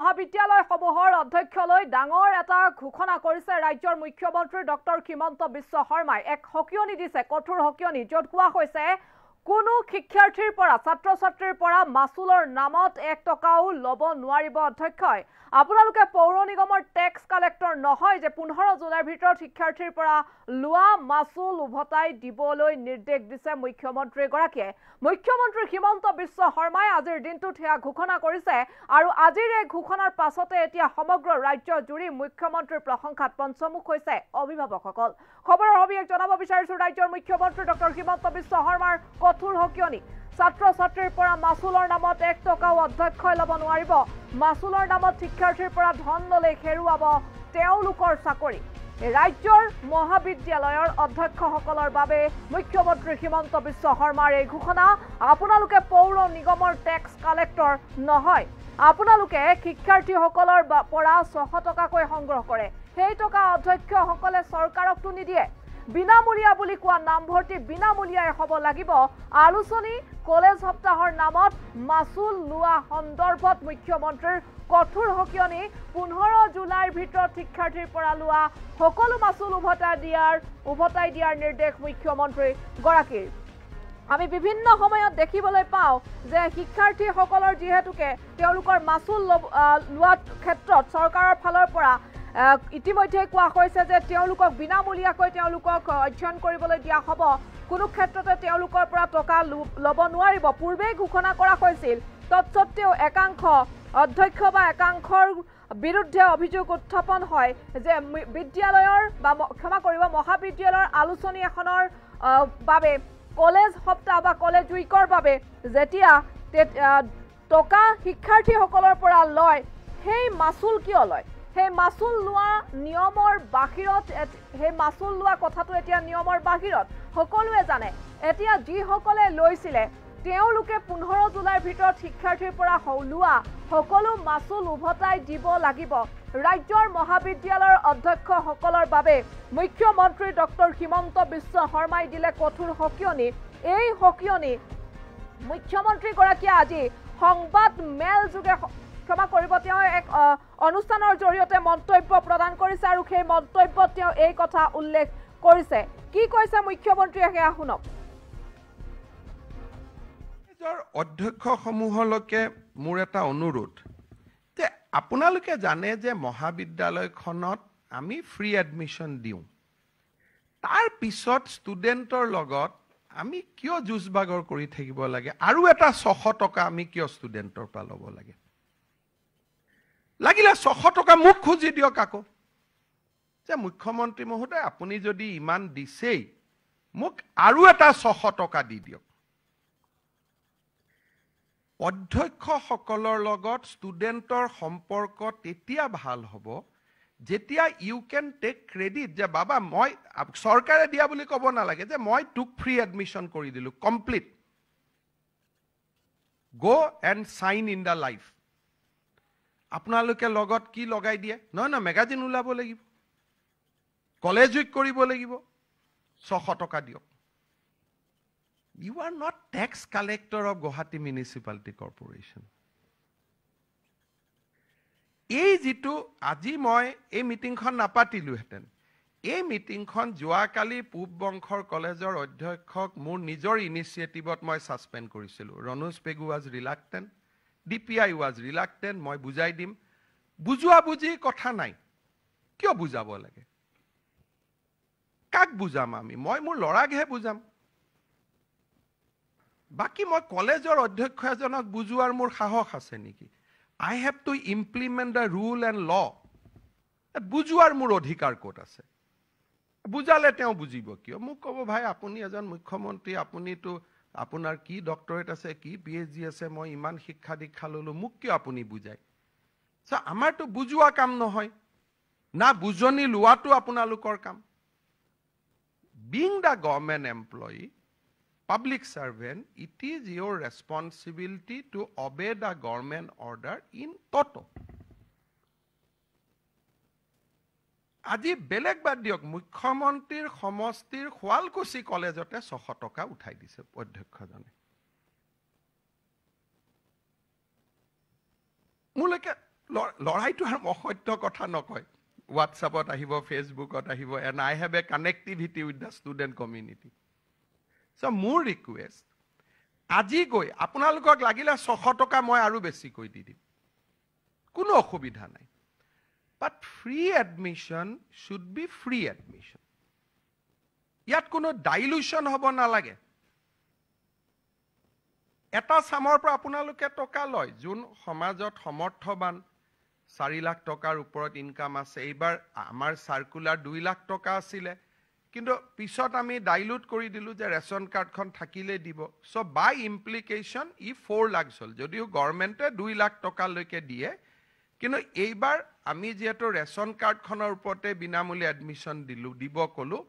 মহাবিদ্যালয়সমূহৰ অধ্যক্ষলৈ ডাঙৰ এটা ঘোষণা কৰিছে ৰাজ্যৰ মুখ্যমন্ত্ৰী ডক্টৰ হিমন্ত বিশ্ব শৰ্মাই এক হকিয়নি দিছে কঠোৰ হকিয়নি য'ত কোৱা হৈছে কোনো শিক্ষাৰ্থীৰ পৰা ছাত্ৰ-ছাত্ৰীৰ পৰা মাছুলৰ নামত 1 টকাও ল'ব নোৱাৰিব অধ্যক্ষই আপোনালোকে পৌৰ নিগমৰ টেক্স কালেক্টৰ নহয় যে 15 জুলাইৰ ভিতৰত শিক্ষাৰ্থীৰ পৰা লোৱা মাছুল উভতাই দিবলৈ নিৰ্দেশ দিছে মুখ্যমন্ত্ৰী গৰাকীয়ে মুখ্যমন্ত্ৰী হিমন্ত বিশ্ব শৰ্মাই আজিৰ দিনটোত হেয়া ঘোষণা কৰিছে আৰু আজিৰ এই ঘোষণাৰ পাছতে এতিয়া সমগ্ৰ ৰাজ্য জুৰি মুখ্যমন্ত্ৰীৰ প্ৰশংসাত পঞ্চমুখ হৈছে অভিভাৱকসকল খবৰৰ অভিযোগ জনাব বিচাৰিছো ৰাজ্যৰ মুখ্যমন্ত্ৰী ডক্টৰ হিমন্ত বিশ্ব শৰ্মাৰ কঠোৰ হকিয়নি ছাত্ৰ-ছাত্ৰীৰ পৰা মাছুলৰ নামত 1 টকাও অধ্যক্ষই ল'ব নোৱাৰিব মাছুলৰ নামত শিক্ষাৰ্থীৰ পৰা ধন ল'লে হেৰুৱাব তেওঁলোকৰ চাকৰি ৰাজ্যৰ মহাবিদ্যালয়ৰ অধ্যক্ষসকলৰ বাবে মুখ্যমন্ত্ৰী হিমন্ত বিশ্ব শৰ্মাৰ এই ঘোষণা আপোনালোকে পৌৰ নিগমৰ টেক্স কালেক্টৰ নহয় আপোনালোকে শিক্ষাৰ্থীসকলৰ পৰা 600 টকাকৈ সংগ্ৰহ কৰে সেই টকা অধ্যক্ষসকলে চৰকাৰকটো নিদিয়ে বিনামূলীয়া বুলি কোৱা নামভৰ্তি বিনামূলীয়াই হ'ব লাগিব আলোচনী কলেজ সপ্তাহৰ নামত মাছুল লোৱা সন্দৰ্ভত মুখ্যমন্ত্ৰীৰ কঠোৰ হকিয়নি 15 জুলাইৰ ভিতৰত শিক্ষাৰ্থীৰ পৰা লোৱা সকলো মাছুল উভতাই দিয়াৰ নিৰ্দেশ মুখ্যমন্ত্ৰী গৰাকীৰ আমি বিভিন্ন সময়ত দেখিবলৈ পাওঁ যে শিক্ষাৰ্থীসকলৰ যিহেতুকে তেওঁলোকৰ মাছুল লোৱাৰ ক্ষেত্ৰত চৰকাৰৰ ফালৰ পৰা ইতিমধ্যে কোৱা হৈছে যে তেওঁলোকক বিনামূলীয়াকৈ তেওঁলোকক অধ্যয়ন কৰিবলৈ দিয়া হ'ব কোনো ক্ষেত্ৰতে তেওঁলোকৰ পৰা টকা ল'ব নোৱাৰিব পূৰ্বেই ঘোষণা কৰা হৈছিল তৎসত্ত্বেও একাংশ অধ্যক্ষ বা একাংশৰ বিৰুদ্ধে অভিযোগ উত্থাপন হয় যে বিদ্যালয়ৰ বা ক্ষমা কৰিব মহাবিদ্যালয়ৰ আলোচনী এখনৰ বাবে কলেজ সপ্তাহ বা কলেজ উইকৰ বাবে যেতিয়া টকা শিক্ষাৰ্থীসকলৰ পৰা লয় সেই মাছুল কিয় লয় সেই মাছুল লোৱা নিয়মৰ বাহিৰত সেই মাছুল লোৱা কথাটো এতিয়া নিয়মৰ বাহিৰত সকলোৱে জানে এতিয়া যিসকলে লৈছিলে তেওঁলোকে 15 জুলাইৰ ভিতৰত শিক্ষাৰ্থীৰ পৰা লোৱা সকলো মাছুল উভতাই দিব লাগিব ৰাজ্যৰ মহাবিদ্যালয়ৰ অধ্যক্ষসকলৰ বাবে মুখ্যমন্ত্ৰী ডক্টৰ হিমন্ত বিশ্ব শৰ্মাই দিলে কঠোৰ হকিয়নি এই হকিয়নি মুখ্যমন্ত্ৰী গৰাকীয়ে আজি সংবাদ মেল যোগে ক্ষমা কৰিব তেওঁ এক অনুষ্ঠানৰ জৰিয়তে মন্তব্য প্ৰদান কৰিছে আৰু সেই মন্তব্যত তেওঁ এই কথা উল্লেখ কৰিছে কি কৈছে মুখ্যমন্ত্ৰীয়ে হেয়া শুনক অধ্যক্ষসমূহলৈকে মোৰ এটা অনুৰোধ যে আপোনালোকে জানে যে মহাবিদ্যালয়খনত আমি ফ্ৰী এডমিশ্যন দিওঁ তাৰ পিছত ষ্টুডেণ্টৰ লগত আমি কিয় যুঁজবাগৰ কৰি থাকিব লাগে আৰু এটা 600 টকা আমি কিয় ষ্টুডেণ্টৰ পৰা ল'ব লাগে লাগিলে 600 টকা মোক খুজি দিয়ক আকৌ যে মুখ্যমন্ত্ৰী মহোদয় আপুনি যদি ইমান দিছেই মোক আৰু এটা 600 টকা দি দিয়ক অধ্যক্ষসকলৰ লগত ষ্টুডেণ্টৰ সম্পৰ্ক তেতিয়া ভাল হ'ব যেতিয়া ইউ কেন টেক ক্ৰেডিট যে বাবা মই চৰকাৰে দিয়া বুলি ক'ব নালাগে যে মই তোক ফ্ৰী এডমিশ্যন কৰি দিলোঁ complete go and sign in the life আপোনালোকে লগত কি লগাই দিয়ে নহয় মেগাজিন ওলাব লাগিব কলেজ উইক কৰিব লাগিব 600 টকা দিয়ক You are not tax collector of Guwahati Municipality Corporation. এই যেটো আজি মই এই মিটিংখন নাপাতিলো হেতেন এই মিটিংখন যোৱাকালি পূব বংশৰ কলেজৰ অধ্যক্ষক মোৰ নিজৰ ইনিচিয়েটিভত মই সাসপেন্ড কৰিছিলো Ranoj Pegu was reluctant DPI was reluctant মই বুজাই দিম বুজোৱা বুজি কথা নাই কিয় বুজাব লাগে কাক বুজাম আমি মই মোৰ লৰাকহে বুজাম বাকি মই কলেজৰ অধ্যক্ষ এজনক বুজোৱাৰ মোৰ সাহস আছে নেকি I have to implement the rule and law বুজোৱাৰ মোৰ অধিকাৰ ক'ত আছে বুজালে তেওঁ বুজিব কিয় মোক ক'ব ভাই আপুনি এজন মুখ্যমন্ত্ৰী আপুনিটো আপোনাৰ কি ডক্টৰেট আছে কি PhD আছে মই ইমান শিক্ষা দীক্ষা ললো মোক কিয় আপুনি বুজাই সো আমাৰটো বুজোৱা কাম নহয় না বুজনি লোৱাটো আপোনালোকৰ কাম being the government employee public servant, it is your responsibility to obey the government order in toto. আজি বেলেগ বাদ দিয়ক মুখ্যমন্ত্ৰীৰ সমষ্টিৰ খোৱালকুছি কলেজতে 600 টকা উঠাই দিছে অধ্যক্ষজনে মুলকে লৰাইটো আৰু অসত্য কথা নকয় হোৱাটছআপত আহিব ফেচবুকত আহিব and I have a connectivity with the student community চ' মোৰ ৰিকুৱেষ্ট আজি গৈ আপোনালোকক লাগিলে 600 টকা মই আৰু বেছিকৈ দি দিম কোনো অসুবিধা নাই but free admission should be free admission ইয়াত কোনো ডাইলুশ্যন হ'ব নালাগে এটা চামৰ পৰা আপোনালোকে টকা লয় যোন সমাজত সমৰ্থবান 4 লাখ টকাৰ ওপৰত ইনকাম আছে এইবাৰ আমাৰ সাৰ্কুলাৰ 2 লাখ টকা আছিলে কিন্তু পিছত আমি ডাইলুট কৰি দিলো যে ৰেশন কাৰ্ডখন থাকিলে দিব সো বাই ইমপ্লিকেশন ই 4 লাখ হল যদিও গভৰ্ণমেণ্টে 2 লাখ টকা লৈকে দিয়ে কিন্তু এইবাৰ আমি যেহেতু ৰেশন কাৰ্ডখনৰ ওপৰতে বিনামূলীয়া এডমিশ্যন দিব কলো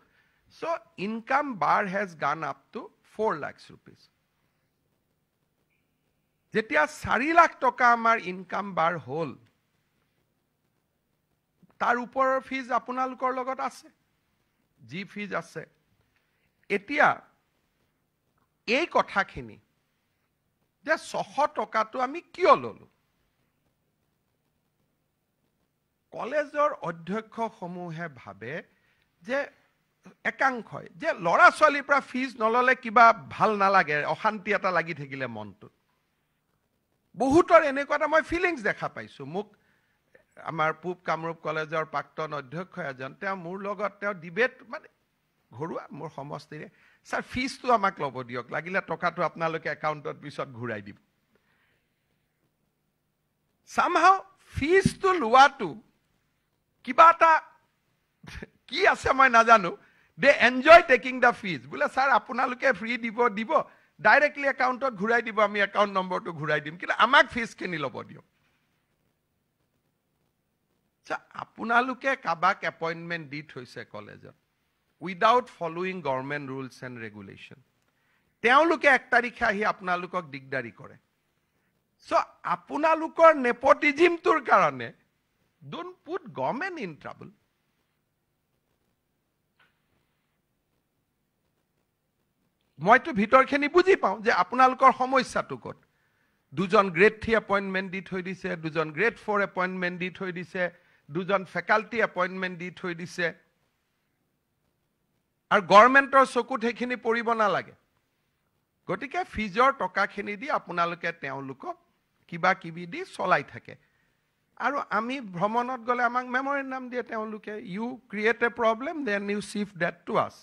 সো ইনকাম বাৰ হেজ গান আপ টু 4 লাখ rupees যেতিয়া 4 লাখ টকা আমাৰ ইনকাম বাৰ হল তাৰ ওপৰৰ ফিজ আপোনালোকৰ লগত আছে জি ফিজ আছে এতিয়া এই কথাখিনি যে 600 টকাটো আমি কিয় ললো কলেজৰ অধ্যক্ষ সমূহে ভাবে যে একাংশই যে লৰা ছোৱালীৰ পৰা ফিজ নললে কিবা ভাল নালাগে অশান্তি এটা লাগি থাকিলে মনটো বহুতৰ এনেকুৱা মই ফিলিংস দেখা পাইছো মোক আমাৰ পূব কামৰূপ কলেজৰ প্ৰাক্তন অধ্যক্ষ এজন তেওঁ মোৰ লগত তেওঁ ডিবেট মানে ঘৰুৱা মোৰ সমষ্টিৰে স্যাৰ ফিজটো আমাক ল'ব দিয়ক লাগিলে টকাটো আপোনালোকে একাউণ্টত পিছত ঘূৰাই দিব somehow ফিজটো লোৱাটো কিবা এটা কি আছে মই নাজানো they enjoy taking the fees বোলে স্যাৰ আপোনালোকে ফ্ৰী দিব ডাইৰেক্টলি একাউণ্টত ঘূৰাই দিব আমি একাউণ্ট নম্বৰটো ঘূৰাই দিম কিন্তু আমাক ফিজ কিনি ল'ব দিয়ক আপোনালোকে কাবাক এপইণ্টমেণ্ট দি থৈছে কলেজত without following government rules and regulation তেওঁলোকে 1 তাৰিখে আহি আপোনালোকক দিগদাৰি কৰে চ' আপোনালোকৰ নেপটিজিমটোৰ কাৰণে don't put government in trouble মইতো ভিতৰখিনি বুজি পাওঁ যে আপোনালোকৰ সমস্যাটো ক'ত দুজন গ্ৰেড 3 এপইণ্টমেণ্ট দি থৈ দিছে দুজন গ্ৰেড 4 এপইণ্টমেণ্ট দি থৈ দিছে দুজন ফেকাল্টি এপইণ্টমেণ্ট দি থৈ দিছে আৰু গভৰ্ণমেণ্টৰ চকুত সেইখিনি পৰিব নালাগে গতিকে ফিজৰ টকাখিনি দি আপোনালোকে তেওঁলোকক কিবা কিবি দি চলাই থাকে আৰু আমি ভ্ৰমণত গলে আমাক মেমৰেণ্ডাম দিয়ে তেওঁলোকে you create a problem then you shift that to us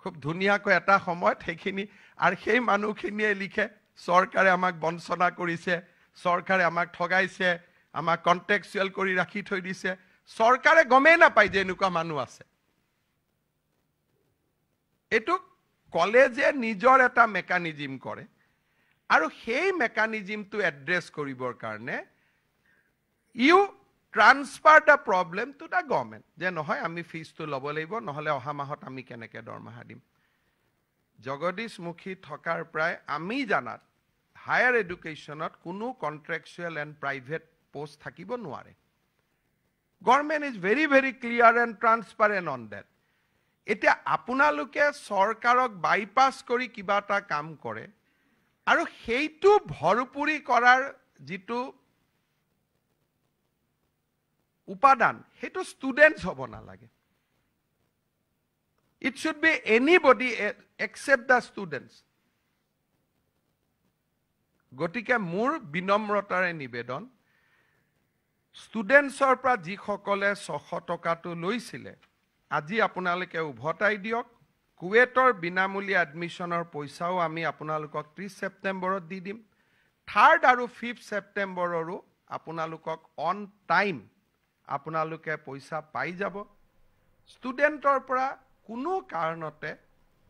খুব ধুনীয়াকৈ এটা সময়ত সেইখিনি আৰু সেই মানুহখিনিয়ে লিখে চৰকাৰে আমাক বঞ্চনা কৰিছে চৰকাৰে আমাক ঠগাইছে আমাক কন্টেক্সুৱেল কৰি ৰাখি থৈ দিছে চৰকাৰে গমেই নাপায় যে এনেকুৱা মানুহ আছে এটো কলেজে নিজৰ এটা মেকানিজম কৰে আৰু সেই মেকানিজমটো এড্ৰেছ কৰিবৰ কাৰণে you transfer the problem to the government যে নহয় আমি ফিজটো ল'ব লাগিব নহলে অহা মাহত আমি কেনেকৈ দৰমহা দিম জগদীশমুখী থকাৰ প্ৰায় আমি জানাত হায়াৰ এডুকেশ্যনত কোনো কন্ট্ৰেকচুৱেল এণ্ড প্ৰাইভেট পোষ্ট থাকিব নোৱাৰে government is very very clear and transparent on date এতিয়া আপোনালোকে চৰকাৰক বাইপাছ কৰি কিবা এটা কাম কৰে আৰু সেইটো ভৰপুৰি কৰাৰ যিটো উপাদান হেতু স্টুডেন্টস হ'ব নালাগে it should be anybody except the students গতিকে মোৰ বিনম্ৰতাৰে নিবেদন স্টুডেন্টছৰ পৰা যি সকলে 600 টকাটো লৈছিলে আজি আপোনালোকে উভতাই দিয়ক কুৱেটৰ বিনামূলীয়া এডমিশনৰ পইচাও আমি আপোনালোকক 30 ছেপ্টেম্বৰত দি দিম 3rd আৰু 5th ছেপ্টেম্বৰৰো আপোনালোকক অন টাইম আপোনালোকে পইচা পাই যাব ষ্টুডেন্টৰ পৰা কোনো কাৰণতে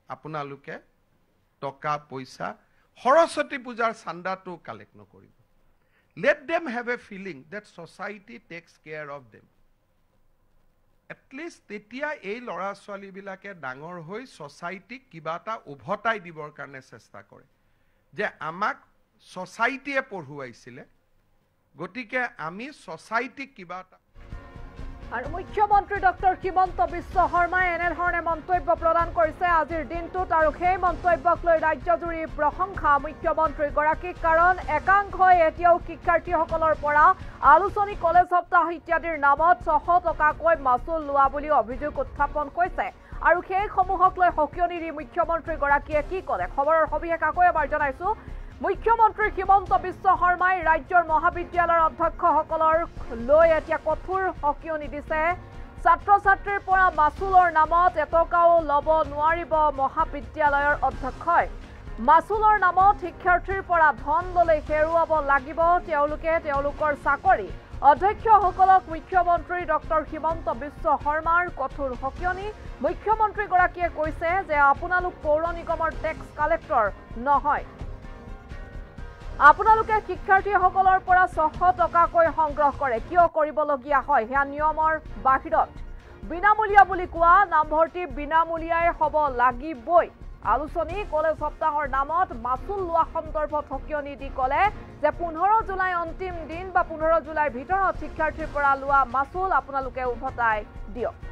আপোনালোকে টকা পইচা সৰস্বতী পূজাৰ চান্দাটো কালেক্ট নকৰিব let them have a feeling that society takes care of them at least তেতিয়া এই লৰা ছোৱালী বিলাকে ডাঙৰ হৈ সোসাইটিক কিবাটা উভতাই দিবৰ কাৰণে চেষ্টা কৰে যে আমাক সোসাইটিয়ে পঢ়ুৱাইছিলে গতিকে আমি সোসাইটিক কিবাটা আৰু মুখ্যমন্ত্ৰী ডক্টৰ হিমন্ত বিশ্ব শৰ্মাই এনেধৰণে মন্তব্য প্ৰদান কৰিছে আজিৰ দিনটোত আৰু সেই মন্তব্যক লৈ ৰাজ্যজুৰি প্ৰশংসা মুখ্যমন্ত্ৰীগৰাকীক কাৰণ একাংশই এতিয়াও শিক্ষাৰ্থীসকলৰ পৰা আলোচনী কলেজ সপ্তাহ ইত্যাদিৰ নামত 600 টকাকৈ মাচুল লোৱা বুলি অভিযোগ উত্থাপন কৰিছে আৰু সেই সমূহক লৈ সকিয়নি দি মুখ্যমন্ত্ৰীগৰাকীয়ে কি ক'লে খবৰৰ সবিশেষ আকৌ এবাৰ জনাইছো মুখ্যমন্ত্ৰী হিমন্ত বিশ্ব শৰ্মাই ৰাজ্যৰ মহাবিদ্যালয়ৰ অধ্যক্ষসকলৰ লৈ এতিয়া কঠোৰ সকিয়নি দিছে ছাত্ৰ ছাত্ৰীৰ পৰা মাচুলৰ নামত এটকাও ল'ব নোৱাৰিব মহাবিদ্যালয়ৰ অধ্যক্ষই মাচুলৰ নামত শিক্ষাৰ্থীৰ পৰা ধন ল'লে হেৰুৱাব লাগিব তেওঁলোকে তেওঁলোকৰ চাকৰি অধ্যক্ষসকলক মুখ্যমন্ত্ৰী ডক্টৰ হিমন্ত বিশ্ব শৰ্মাৰ কঠোৰ সকিয়নি মুখ্যমন্ত্ৰীগৰাকীয়ে কৈছে যে আপোনালোক পৌৰ নিগমৰ টেক্স কালেক্টৰ নহয় আপোনালোকে শিক্ষাৰ্থীসকলৰ পৰা 600 টকাকৈ সংগ্ৰহ কৰে কিয় কৰিবলগীয়া হয় হেয়া নিয়মৰ বাহিৰত বিনামূলীয়া বুলি কোৱা নামভৰ্তি বিনামূলীয়াই হ'ব লাগিবই আলোচনী কলেজ সপ্তাহৰ নামত মাচুল লোৱা সন্দৰ্ভত সকিয়নি দি ক'লে যে 15 জুলাই অন্তিম দিন বা 15 জুলাইৰ ভিতৰত শিক্ষাৰ্থীৰ পৰা লোৱা মাচুল আপোনালোকে উভতাই দিয়ক